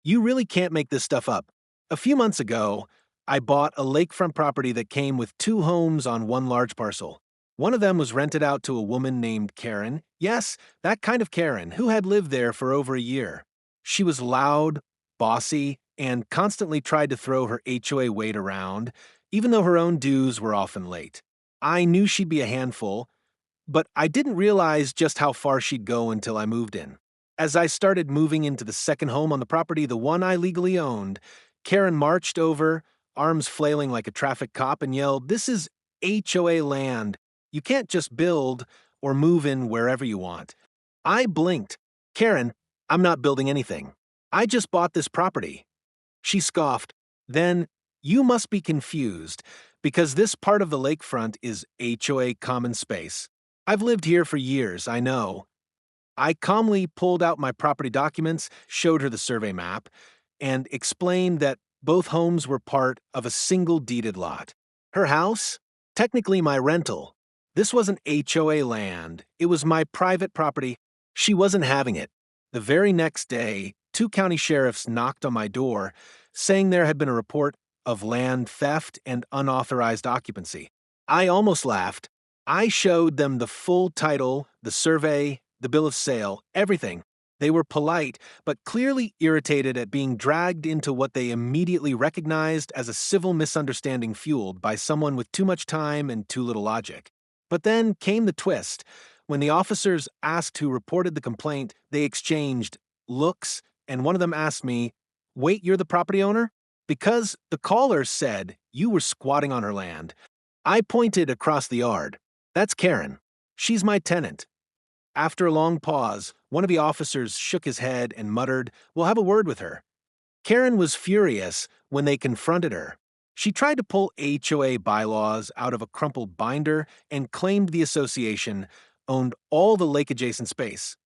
You really can't make this stuff up. A few months ago, I bought a lakefront property that came with two homes on one large parcel. One of them was rented out to a woman named Karen. Yes, that kind of Karen, who had lived there for over a year. She was loud, bossy, and constantly tried to throw her HOA weight around, even though her own dues were often late. I knew she'd be a handful, but I didn't realize just how far she'd go until I moved in. As I started moving into the second home on the property, the one I legally owned, Karen marched over, arms flailing like a traffic cop, and yelled, "This is HOA land. You can't just build or move in wherever you want." I blinked. "Karen, I'm not building anything. I just bought this property." She scoffed. "Then you must be confused, because this part of the lakefront is HOA common space. I've lived here for years, I know." I calmly pulled out my property documents, showed her the survey map, and explained that both homes were part of a single deeded lot. Her house? Technically my rental. This wasn't HOA land. It was my private property. She wasn't having it. The very next day, two county sheriffs knocked on my door, saying there had been a report of land theft and unauthorized occupancy. I almost laughed. I showed them the full title, the survey, the bill of sale, everything. They were polite, but clearly irritated at being dragged into what they immediately recognized as a civil misunderstanding fueled by someone with too much time and too little logic. But then came the twist. When the officers asked who reported the complaint, they exchanged looks, and one of them asked me, "Wait, you're the property owner?" Because the caller said you were squatting on her land. I pointed across the yard. "That's Karen. She's my tenant." After a long pause, one of the officers shook his head and muttered, "We'll have a word with her." Karen was furious when they confronted her. She tried to pull HOA bylaws out of a crumpled binder and claimed the association owned all the lake-adjacent space.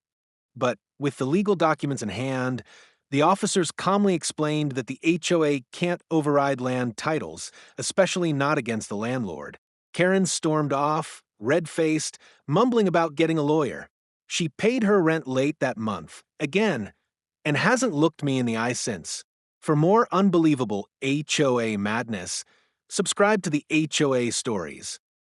But with the legal documents in hand, the officers calmly explained that the HOA can't override land titles, especially not against the landlord. Karen stormed off, red-faced, mumbling about getting a lawyer. She paid her rent late that month, again, and hasn't looked me in the eye since. For more unbelievable HOA madness, subscribe to the HOA Stories.